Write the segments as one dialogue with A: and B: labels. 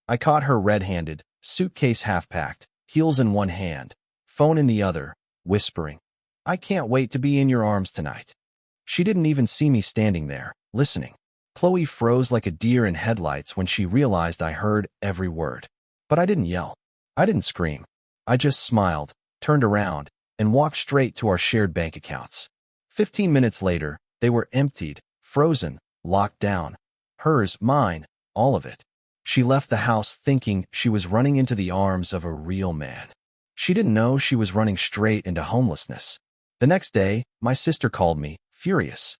A: I caught her red-handed, suitcase half-packed, heels in one hand, phone in the other, whispering, "I can't wait to be in your arms tonight." She didn't even see me standing there, listening. Chloe froze like a deer in headlights when she realized I heard every word. But I didn't yell. I didn't scream. I just smiled, turned around, and walked straight to our shared bank accounts. 15 minutes later, they were emptied, frozen, locked down. Hers, mine, all of it. She left the house thinking she was running into the arms of a real man. She didn't know she was running straight into homelessness. The next day, my sister called me, furious.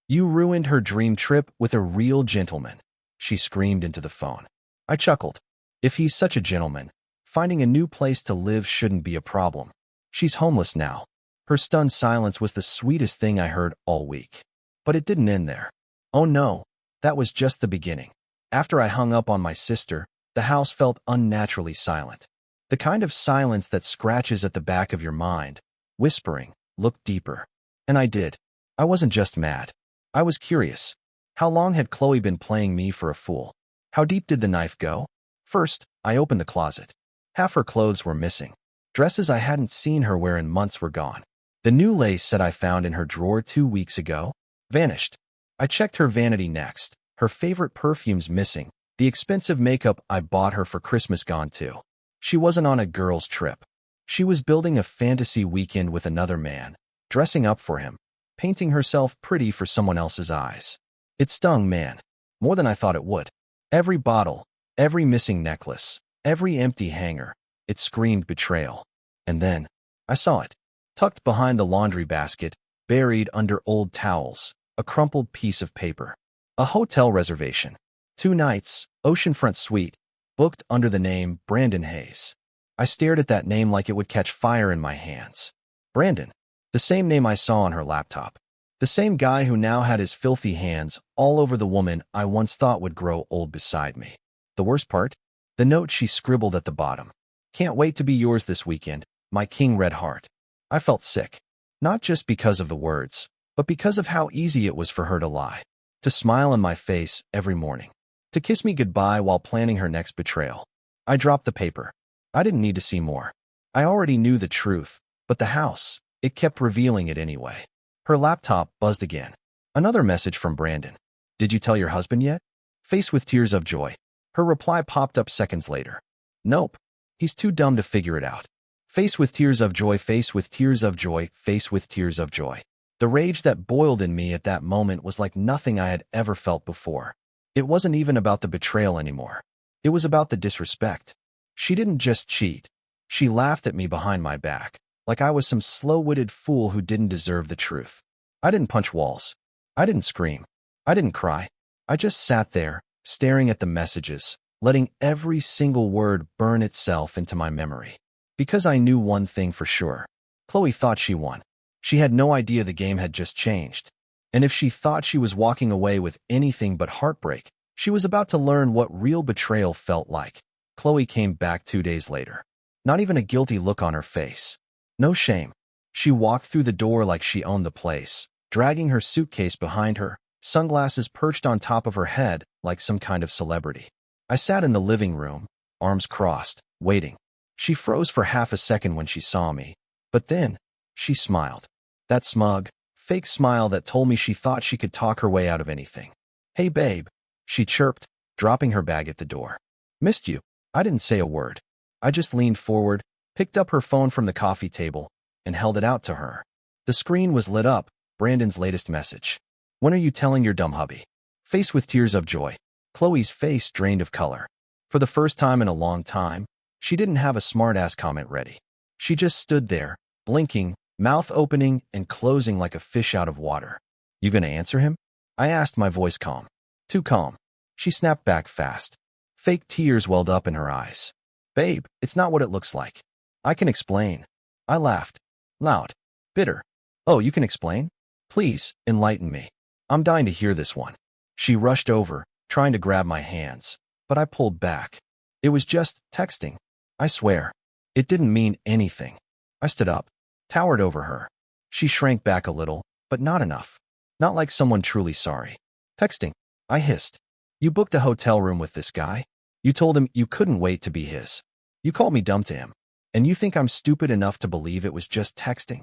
A: "You ruined her dream trip with a real gentleman," she screamed into the phone. I chuckled. If he's such a gentleman, finding a new place to live shouldn't be a problem. She's homeless now. Her stunned silence was the sweetest thing I heard all week. But it didn't end there. Oh no, that was just the beginning. After I hung up on my sister, the house felt unnaturally silent. The kind of silence that scratches at the back of your mind, whispering, "Look deeper." And I did. I wasn't just mad. I was curious. How long had Chloe been playing me for a fool? How deep did the knife go? First, I opened the closet. Half her clothes were missing. Dresses I hadn't seen her wear in months were gone. The new lace set I found in her drawer 2 weeks ago vanished. I checked her vanity next. Her favorite perfumes missing. The expensive makeup I bought her for Christmas gone too. She wasn't on a girl's trip. She was building a fantasy weekend with another man, dressing up for him, painting herself pretty for someone else's eyes. It stung, man, more than I thought it would. Every bottle, every missing necklace, every empty hanger, it screamed betrayal. And then, I saw it, tucked behind the laundry basket, buried under old towels, a crumpled piece of paper. A hotel reservation. 2 nights, oceanfront suite, booked under the name Brandon Hayes. I stared at that name like it would catch fire in my hands. Brandon, the same name I saw on her laptop. The same guy who now had his filthy hands all over the woman I once thought would grow old beside me. The worst part? The note she scribbled at the bottom. "Can't wait to be yours this weekend, my king red heart." I felt sick. Not just because of the words, but because of how easy it was for her to lie. To smile in my face every morning. To kiss me goodbye while planning her next betrayal. I dropped the paper. I didn't need to see more. I already knew the truth, but the house, it kept revealing it anyway. Her laptop buzzed again. Another message from Brandon. "Did you tell your husband yet?" Faced with tears of joy. Her reply popped up seconds later. "Nope. He's too dumb to figure it out." Faced with tears of joy, faced with tears of joy, faced with tears of joy. The rage that boiled in me at that moment was like nothing I had ever felt before. It wasn't even about the betrayal anymore. It was about the disrespect. She didn't just cheat. She laughed at me behind my back, like I was some slow-witted fool who didn't deserve the truth. I didn't punch walls. I didn't scream. I didn't cry. I just sat there, staring at the messages, letting every single word burn itself into my memory. Because I knew one thing for sure. Chloe thought she won. She had no idea the game had just changed. And if she thought she was walking away with anything but heartbreak, she was about to learn what real betrayal felt like. Chloe came back 2 days later. Not even a guilty look on her face. No shame. She walked through the door like she owned the place, dragging her suitcase behind her, sunglasses perched on top of her head like some kind of celebrity. I sat in the living room, arms crossed, waiting. She froze for half a second when she saw me, but then, she smiled. That smug, fake smile that told me she thought she could talk her way out of anything. "Hey babe," she chirped, dropping her bag at the door. "Missed you." I didn't say a word. I just leaned forward, picked up her phone from the coffee table, and held it out to her. The screen was lit up, Brandon's latest message. "When are you telling your dumb hubby?" Faced with tears of joy. Chloe's face drained of color. For the first time in a long time, she didn't have a smart-ass comment ready. She just stood there, blinking, mouth opening and closing like a fish out of water. "You gonna answer him?" I asked, my voice calm. Too calm. She snapped back fast. Fake tears welled up in her eyes. "Babe, it's not what it looks like. I can explain." I laughed. Loud. Bitter. "Oh, you can explain? Please, enlighten me. I'm dying to hear this one." She rushed over, trying to grab my hands, but I pulled back. "It was just texting. I swear. It didn't mean anything." I stood up, towered over her. She shrank back a little, but not enough. Not like someone truly sorry. "Texting," I hissed. "You booked a hotel room with this guy? You told him you couldn't wait to be his. You called me dumb to him. And you think I'm stupid enough to believe it was just texting?"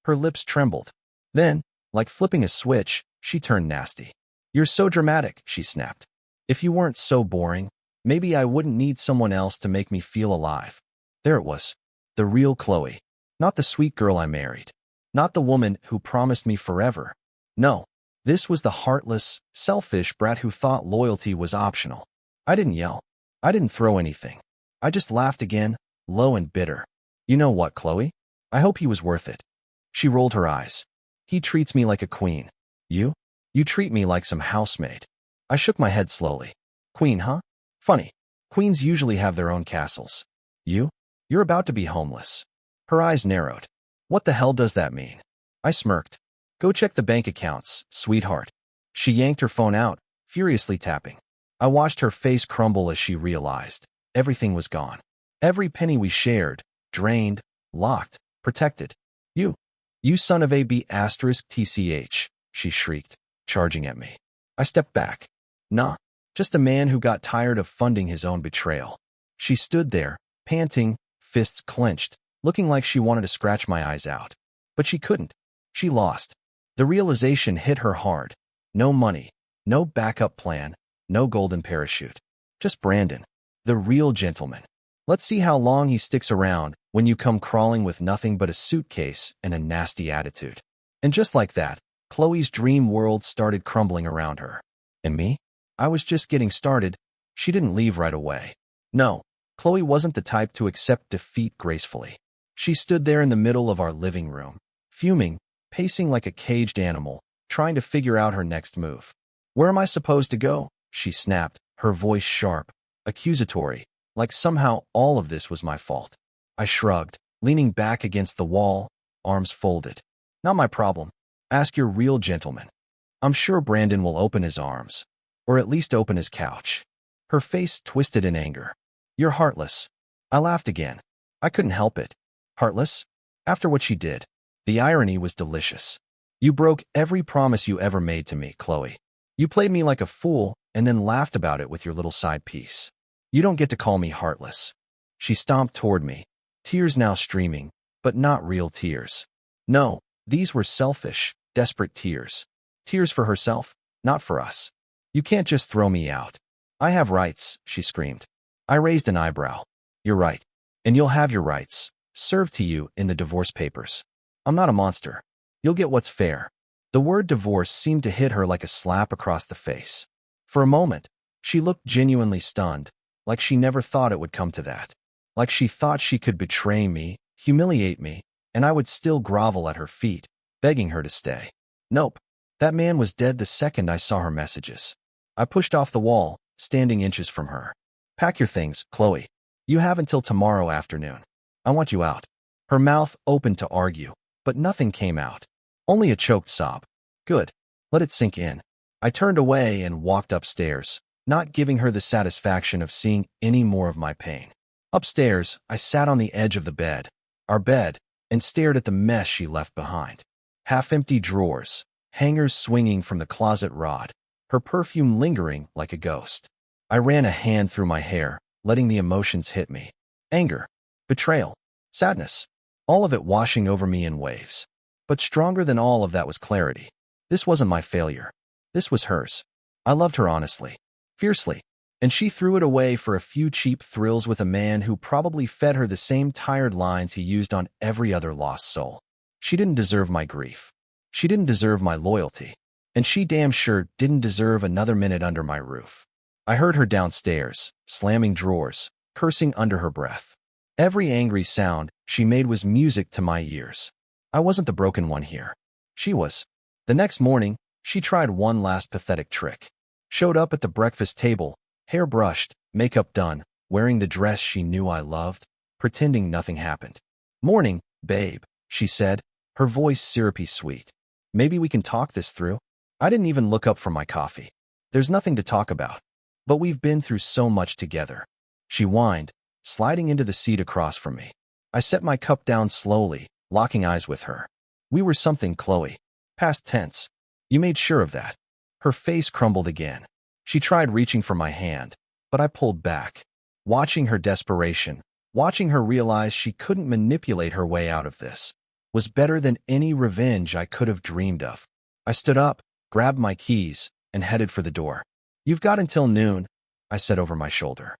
A: Her lips trembled. Then, like flipping a switch, she turned nasty. "You're so dramatic," she snapped. "If you weren't so boring, maybe I wouldn't need someone else to make me feel alive." There it was. The real Chloe. Not the sweet girl I married. Not the woman who promised me forever. No, this was the heartless, selfish brat who thought loyalty was optional. I didn't yell. I didn't throw anything. I just laughed again, low and bitter. "You know what, Chloe? I hope he was worth it." She rolled her eyes. "He treats me like a queen. You? You treat me like some housemaid." I shook my head slowly. "Queen, huh? Funny. Queens usually have their own castles. You? You're about to be homeless." Her eyes narrowed. "What the hell does that mean?" I smirked. "Go check the bank accounts, sweetheart." She yanked her phone out, furiously tapping. I watched her face crumble as she realized everything was gone. Every penny we shared, drained, locked, protected. You son of a B***tch, she shrieked, charging at me. I stepped back. Nah, just a man who got tired of funding his own betrayal. She stood there, panting, fists clenched, looking like she wanted to scratch my eyes out. But she couldn't. She lost. The realization hit her hard. No money, no backup plan, no golden parachute. Just Brandon, the real gentleman. Let's see how long he sticks around when you come crawling with nothing but a suitcase and a nasty attitude. And just like that, Chloe's dream world started crumbling around her. And me? I was just getting started. She didn't leave right away. No, Chloe wasn't the type to accept defeat gracefully. She stood there in the middle of our living room, fuming, pacing like a caged animal, trying to figure out her next move. "Where am I supposed to go?" she snapped, her voice sharp, accusatory, like somehow all of this was my fault. I shrugged, leaning back against the wall, arms folded. "Not my problem. Ask your real gentleman. I'm sure Brandon will open his arms, or at least open his couch." Her face twisted in anger. "You're heartless." I laughed again. I couldn't help it. Heartless? After what she did. The irony was delicious. "You broke every promise you ever made to me, Chloe. You played me like a fool and then laughed about it with your little side piece. You don't get to call me heartless." She stomped toward me, tears now streaming, but not real tears. No, these were selfish, desperate tears. Tears for herself, not for us. "You can't just throw me out. I have rights," she screamed. I raised an eyebrow. "You're right. And you'll have your rights served to you in the divorce papers. I'm not a monster. You'll get what's fair." The word divorce seemed to hit her like a slap across the face. For a moment, she looked genuinely stunned, like she never thought it would come to that. Like she thought she could betray me, humiliate me, and I would still grovel at her feet, begging her to stay. Nope. That man was dead the second I saw her messages. I pushed off the wall, standing inches from her. "Pack your things, Chloe. You have until tomorrow afternoon. I want you out." Her mouth opened to argue, but nothing came out. Only a choked sob. Good. Let it sink in. I turned away and walked upstairs, not giving her the satisfaction of seeing any more of my pain. Upstairs, I sat on the edge of the bed, our bed, and stared at the mess she left behind. Half-empty drawers, hangers swinging from the closet rod, her perfume lingering like a ghost. I ran a hand through my hair, letting the emotions hit me. Anger, betrayal, sadness, all of it washing over me in waves. But stronger than all of that was clarity. This wasn't my failure. This was hers. I loved her honestly, fiercely, and she threw it away for a few cheap thrills with a man who probably fed her the same tired lines he used on every other lost soul. She didn't deserve my grief. She didn't deserve my loyalty. And she damn sure didn't deserve another minute under my roof. I heard her downstairs, slamming drawers, cursing under her breath. Every angry sound she made was music to my ears. I wasn't the broken one here. She was. The next morning, she tried one last pathetic trick. Showed up at the breakfast table, hair brushed, makeup done, wearing the dress she knew I loved, pretending nothing happened. "Morning, babe," she said, her voice syrupy sweet. "Maybe we can talk this through?" I didn't even look up from my coffee. "There's nothing to talk about. But we've been through so much together," she whined, sliding into the seat across from me. I set my cup down slowly, locking eyes with her. "We were something, Chloe. Past tense. You made sure of that." Her face crumbled again. She tried reaching for my hand, but I pulled back. Watching her desperation, watching her realize she couldn't manipulate her way out of this, was better than any revenge I could have dreamed of. I stood up, grabbed my keys, and headed for the door. "You've got until noon," I said over my shoulder.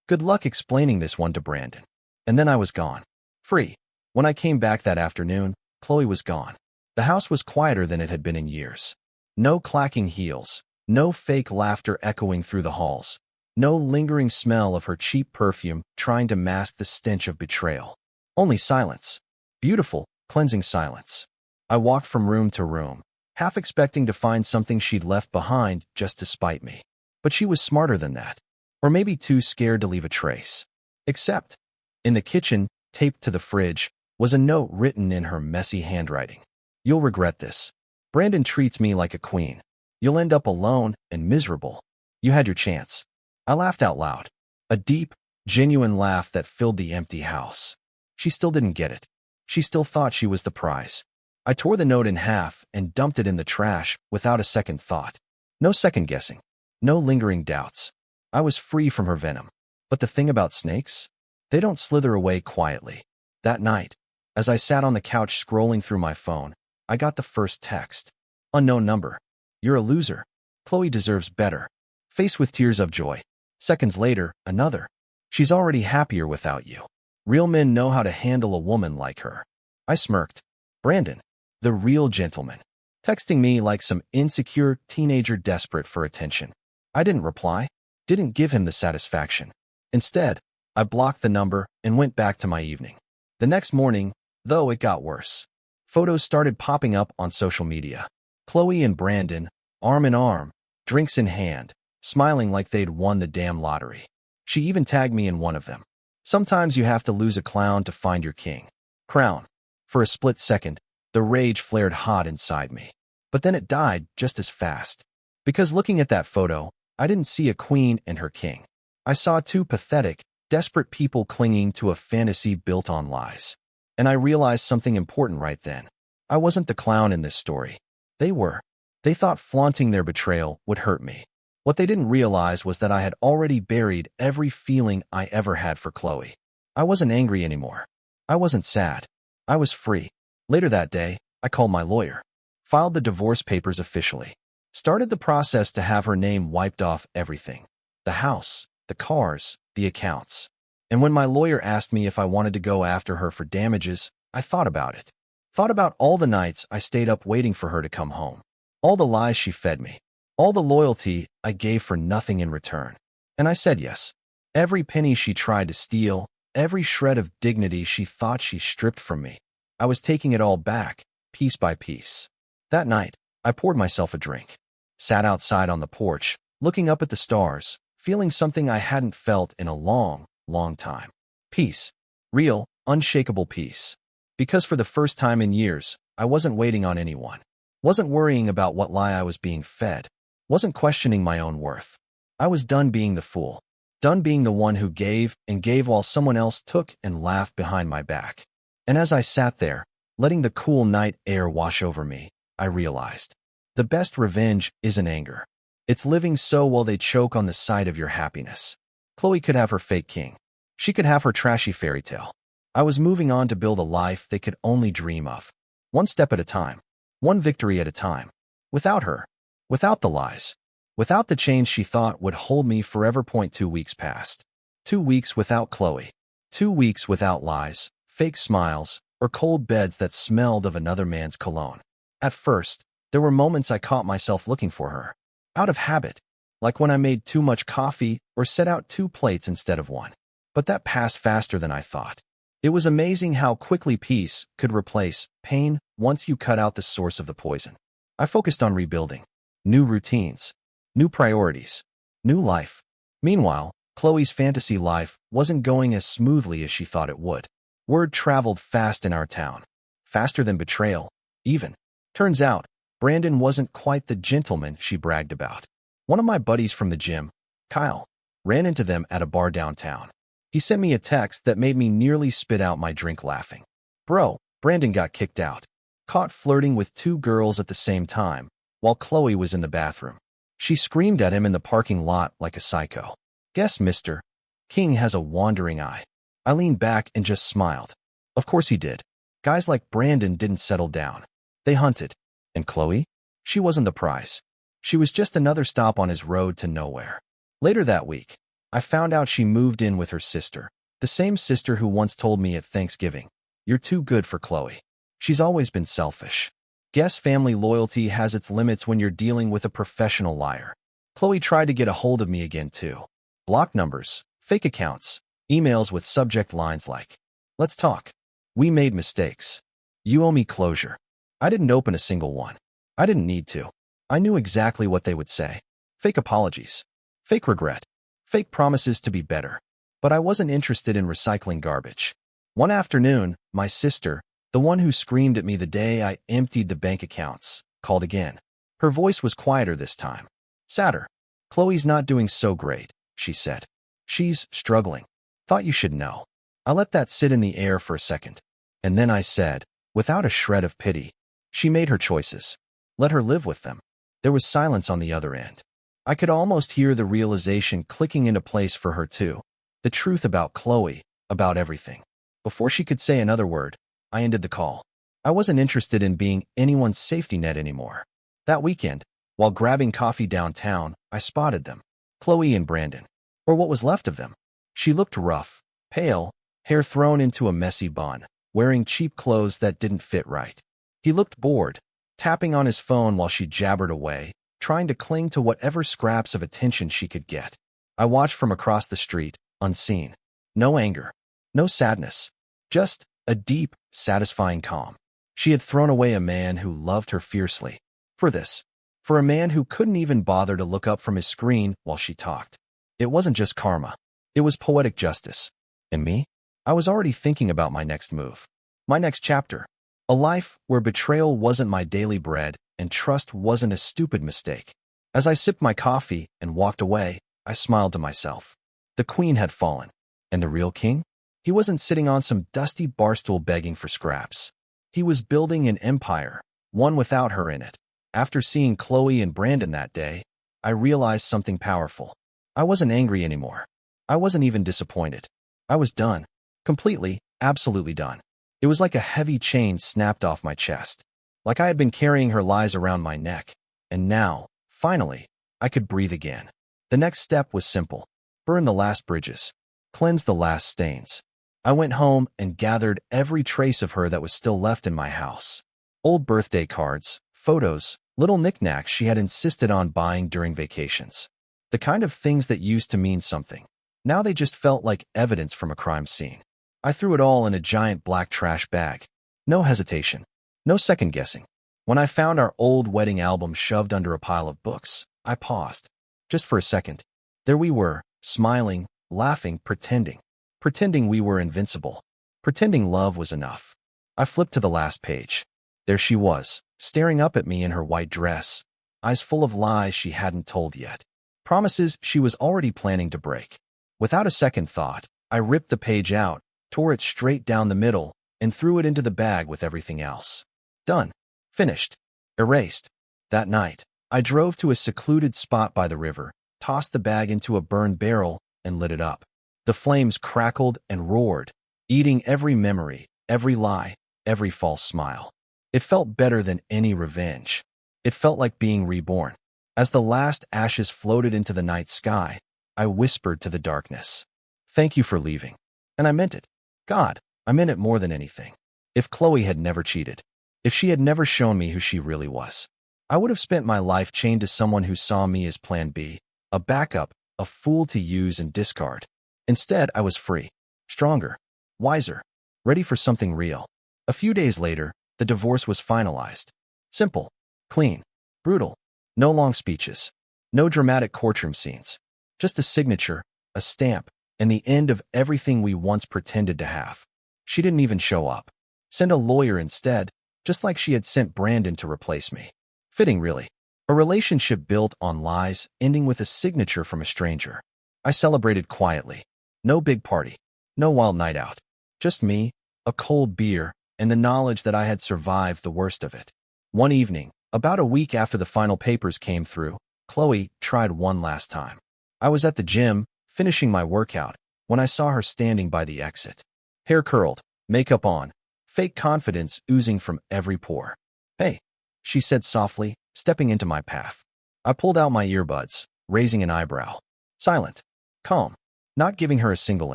A: Good luck explaining this one to Brandon. And then I was gone. Free. When I came back that afternoon, Chloe was gone. The house was quieter than it had been in years. No clacking heels, no fake laughter echoing through the halls, no lingering smell of her cheap perfume trying to mask the stench of betrayal. Only silence. Beautiful, cleansing silence. I walked from room to room, half expecting to find something she'd left behind just to spite me. But she was smarter than that. Or maybe too scared to leave a trace. Except, in the kitchen, taped to the fridge, was a note written in her messy handwriting. "You'll regret this. Brandon treats me like a queen. You'll end up alone and miserable. You had your chance." I laughed out loud. A deep, genuine laugh that filled the empty house. She still didn't get it. She still thought she was the prize. I tore the note in half and dumped it in the trash without a second thought. No second guessing. No lingering doubts. I was free from her venom. But the thing about snakes? They don't slither away quietly. That night, as I sat on the couch scrolling through my phone, I got the first text. "Unknown number. You're a loser. Chloe deserves better." Faced with tears of joy. Seconds later, another. "She's already happier without you. Real men know how to handle a woman like her." I smirked. Brandon, the real gentleman, texting me like some insecure teenager desperate for attention. I didn't reply, didn't give him the satisfaction. Instead, I blocked the number and went back to my evening. The next morning, though, it got worse. Photos started popping up on social media. Chloe and Brandon, arm in arm, drinks in hand, smiling like they'd won the damn lottery. She even tagged me in one of them. Sometimes you have to lose a clown to find your king. Crown. For a split second, the rage flared hot inside me. But then it died just as fast. Because looking at that photo, I didn't see a queen and her king. I saw two pathetic, desperate people clinging to a fantasy built on lies. And I realized something important right then. I wasn't the clown in this story. They were. They thought flaunting their betrayal would hurt me. What they didn't realize was that I had already buried every feeling I ever had for Chloe. I wasn't angry anymore. I wasn't sad. I was free. Later that day, I called my lawyer, filed the divorce papers officially, started the process to have her name wiped off everything. The house, the cars, the accounts. And when my lawyer asked me if I wanted to go after her for damages, I thought about it. Thought about all the nights I stayed up waiting for her to come home. All the lies she fed me. All the loyalty I gave for nothing in return. And I said yes. Every penny she tried to steal, every shred of dignity she thought she stripped from me. I was taking it all back, piece by piece. That night, I poured myself a drink. Sat outside on the porch, looking up at the stars, feeling something I hadn't felt in a long, long time. Peace. Real, unshakable peace. Because for the first time in years, I wasn't waiting on anyone. Wasn't worrying about what lie I was being fed. Wasn't questioning my own worth. I was done being the fool. Done being the one who gave and gave while someone else took and laughed behind my back. And as I sat there, letting the cool night air wash over me, I realized the best revenge isn't anger. It's living so while they choke on the sight of your happiness. Chloe could have her fake king. She could have her trashy fairy tale. I was moving on to build a life they could only dream of. One step at a time. One victory at a time. Without her. Without the lies. Without the chains she thought would hold me forever. 2 weeks passed. 2 weeks without Chloe. 2 weeks without lies, fake smiles, or cold beds that smelled of another man's cologne. At first, there were moments I caught myself looking for her. Out of habit. Like when I made too much coffee or set out 2 plates instead of 1. But that passed faster than I thought. It was amazing how quickly peace could replace pain once you cut out the source of the poison. I focused on rebuilding. New routines. New priorities. New life. Meanwhile, Chloe's fantasy life wasn't going as smoothly as she thought it would. Word traveled fast in our town. Faster than betrayal, even. Turns out, Brandon wasn't quite the gentleman she bragged about. One of my buddies from the gym, Kyle, ran into them at a bar downtown. He sent me a text that made me nearly spit out my drink laughing. "Bro, Brandon got kicked out. Caught flirting with 2 girls at the same time, while Chloe was in the bathroom. She screamed at him in the parking lot like a psycho. Guess Mr. King has a wandering eye. I leaned back and just smiled. Of course he did. Guys like Brandon didn't settle down. They hunted. And Chloe? She wasn't the prize. She was just another stop on his road to nowhere. Later that week, I found out she moved in with her sister, the same sister who once told me at Thanksgiving, "You're too good for Chloe." She's always been selfish. Guess family loyalty has its limits when you're dealing with a professional liar. Chloe tried to get a hold of me again too. Block numbers, fake accounts, emails with subject lines like, "Let's talk. We made mistakes. You owe me closure." I didn't open a single one. I didn't need to. I knew exactly what they would say. Fake apologies. Fake regret. Fake promises to be better. But I wasn't interested in recycling garbage. One afternoon, my sister, the one who screamed at me the day I emptied the bank accounts, called again. Her voice was quieter this time. Sadder. "Chloe's not doing so great," she said. "She's struggling. Thought you should know." I let that sit in the air for a second. And then I said, without a shred of pity, "She made her choices. Let her live with them." There was silence on the other end. I could almost hear the realization clicking into place for her too. The truth about Chloe, about everything. Before she could say another word, I ended the call. I wasn't interested in being anyone's safety net anymore. That weekend, while grabbing coffee downtown, I spotted them. Chloe and Brandon. Or what was left of them. She looked rough, pale, hair thrown into a messy bun, wearing cheap clothes that didn't fit right. He looked bored, tapping on his phone while she jabbered away, trying to cling to whatever scraps of attention she could get. I watched from across the street, unseen. No anger, no sadness, just a deep, satisfying calm. She had thrown away a man who loved her fiercely. For this. For a man who couldn't even bother to look up from his screen while she talked. It wasn't just karma. It was poetic justice. And me? I was already thinking about my next move. My next chapter. A life where betrayal wasn't my daily bread and trust wasn't a stupid mistake. As I sipped my coffee and walked away, I smiled to myself. The queen had fallen. And the real king? He wasn't sitting on some dusty barstool begging for scraps. He was building an empire, one without her in it. After seeing Chloe and Brandon that day, I realized something powerful. I wasn't angry anymore. I wasn't even disappointed. I was done. Completely, absolutely done. It was like a heavy chain snapped off my chest. Like I had been carrying her lies around my neck. And now, finally, I could breathe again. The next step was simple. Burn the last bridges. Cleanse the last stains. I went home and gathered every trace of her that was still left in my house. Old birthday cards, photos, little knickknacks she had insisted on buying during vacations. The kind of things that used to mean something. Now they just felt like evidence from a crime scene. I threw it all in a giant black trash bag. No hesitation. No second guessing. When I found our old wedding album shoved under a pile of books, I paused. Just for a second. There we were, smiling, laughing, pretending. Pretending we were invincible. Pretending love was enough. I flipped to the last page. There she was, staring up at me in her white dress, eyes full of lies she hadn't told yet. Promises she was already planning to break. Without a second thought, I ripped the page out, tore it straight down the middle, and threw it into the bag with everything else. Done. Finished. Erased. That night, I drove to a secluded spot by the river, tossed the bag into a burned barrel, and lit it up. The flames crackled and roared, eating every memory, every lie, every false smile. It felt better than any revenge. It felt like being reborn. As the last ashes floated into the night sky, I whispered to the darkness, "Thank you for leaving." And I meant it. God, I meant it more than anything. If Chloe had never cheated, if she had never shown me who she really was, I would have spent my life chained to someone who saw me as plan B, a backup, a fool to use and discard. Instead, I was free, stronger, wiser, ready for something real. A few days later, the divorce was finalized. Simple, clean, brutal, no long speeches, no dramatic courtroom scenes, just a signature, a stamp, and the end of everything we once pretended to have. She didn't even show up. Send a lawyer instead, just like she had sent Brandon to replace me. Fitting, really. A relationship built on lies, ending with a signature from a stranger. I celebrated quietly. No big party. No wild night out. Just me, a cold beer, and the knowledge that I had survived the worst of it. One evening, about a week after the final papers came through, Chloe tried one last time. I was at the gym, finishing my workout, when I saw her standing by the exit. Hair curled, makeup on, fake confidence oozing from every pore. "Hey," she said softly, stepping into my path. I pulled out my earbuds, raising an eyebrow. Silent. Calm. Not giving her a single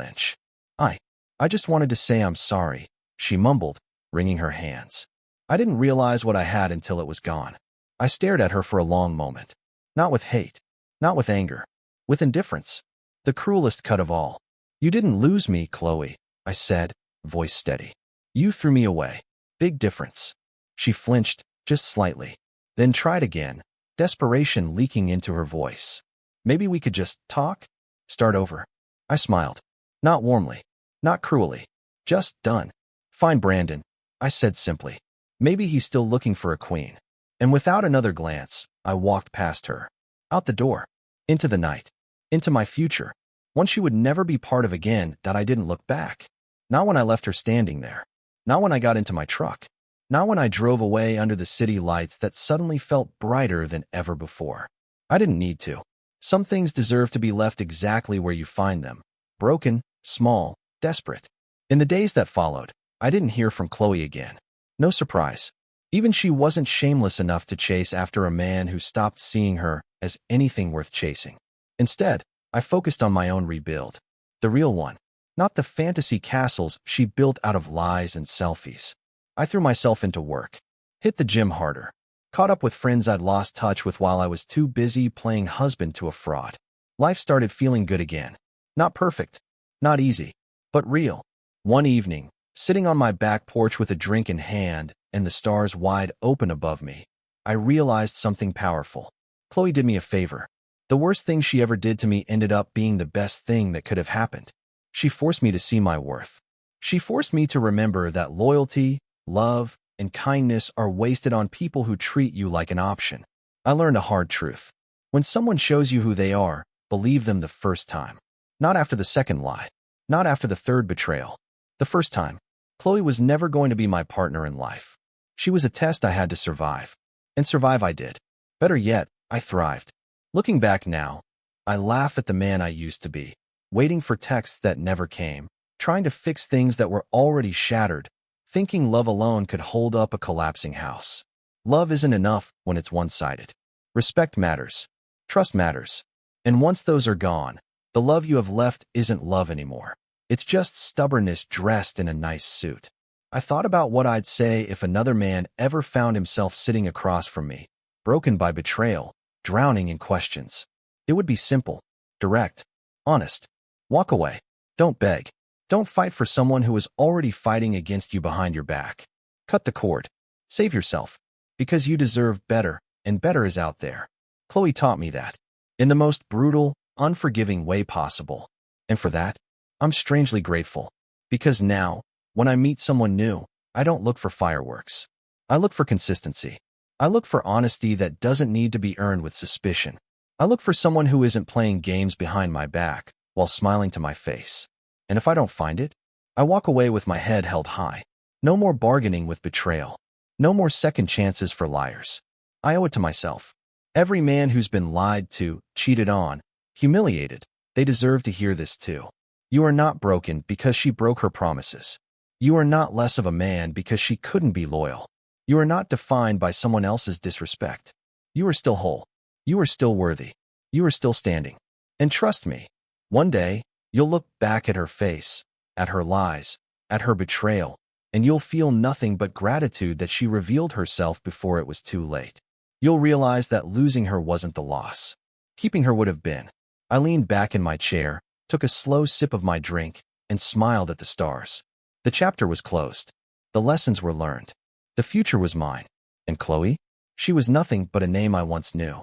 A: inch. I just wanted to say I'm sorry," she mumbled, wringing her hands. I didn't realize what I had until it was gone. I stared at her for a long moment. Not with hate. Not with anger. With indifference. The cruelest cut of all. "You didn't lose me, Chloe," I said, voice steady. "You threw me away. Big difference." She flinched, just slightly. Then tried again, desperation leaking into her voice. "Maybe we could just talk? Start over." I smiled. Not warmly. Not cruelly. Just done. "Fine, Brandon," I said simply. Maybe he's still looking for a queen. And without another glance, I walked past her. Out the door. Into the night. Into my future. One she would never be part of again. That I didn't look back. Not when I left her standing there. Not when I got into my truck. Not when I drove away under the city lights that suddenly felt brighter than ever before. I didn't need to. Some things deserve to be left exactly where you find them. Broken, small, desperate. In the days that followed, I didn't hear from Chloe again. No surprise. Even she wasn't shameless enough to chase after a man who stopped seeing her as anything worth chasing. Instead, I focused on my own rebuild. The real one. Not the fantasy castles she built out of lies and selfies. I threw myself into work. Hit the gym harder. Caught up with friends I'd lost touch with while I was too busy playing husband to a fraud. Life started feeling good again. Not perfect. Not easy. But real. One evening, sitting on my back porch with a drink in hand and the stars wide open above me, I realized something powerful. Chloe did me a favor. The worst thing she ever did to me ended up being the best thing that could have happened. She forced me to see my worth. She forced me to remember that loyalty, love, and kindness are wasted on people who treat you like an option. I learned a hard truth. When someone shows you who they are, believe them the first time. Not after the second lie. Not after the third betrayal. The first time. Chloe was never going to be my partner in life. She was a test I had to survive. And survive I did. Better yet, I thrived. Looking back now, I laugh at the man I used to be, waiting for texts that never came, trying to fix things that were already shattered, thinking love alone could hold up a collapsing house. Love isn't enough when it's one-sided. Respect matters. Trust matters. And once those are gone, the love you have left isn't love anymore. It's just stubbornness dressed in a nice suit. I thought about what I'd say if another man ever found himself sitting across from me, broken by betrayal, drowning in questions. It would be simple, direct, honest. Walk away. Don't beg. Don't fight for someone who is already fighting against you behind your back. Cut the cord. Save yourself. Because you deserve better, and better is out there. Chloe taught me that. In the most brutal, unforgiving way possible. And for that, I'm strangely grateful. Because now, when I meet someone new, I don't look for fireworks. I look for consistency. I look for honesty that doesn't need to be earned with suspicion. I look for someone who isn't playing games behind my back while smiling to my face. And if I don't find it, I walk away with my head held high. No more bargaining with betrayal. No more second chances for liars. I owe it to myself. Every man who's been lied to, cheated on, humiliated, they deserve to hear this too. You are not broken because she broke her promises. You are not less of a man because she couldn't be loyal. You are not defined by someone else's disrespect. You are still whole. You are still worthy. You are still standing. And trust me, one day, you'll look back at her face, at her lies, at her betrayal, and you'll feel nothing but gratitude that she revealed herself before it was too late. You'll realize that losing her wasn't the loss. Keeping her would have been. I leaned back in my chair, took a slow sip of my drink, and smiled at the stars. The chapter was closed. The lessons were learned. The future was mine. And Chloe? She was nothing but a name I once knew.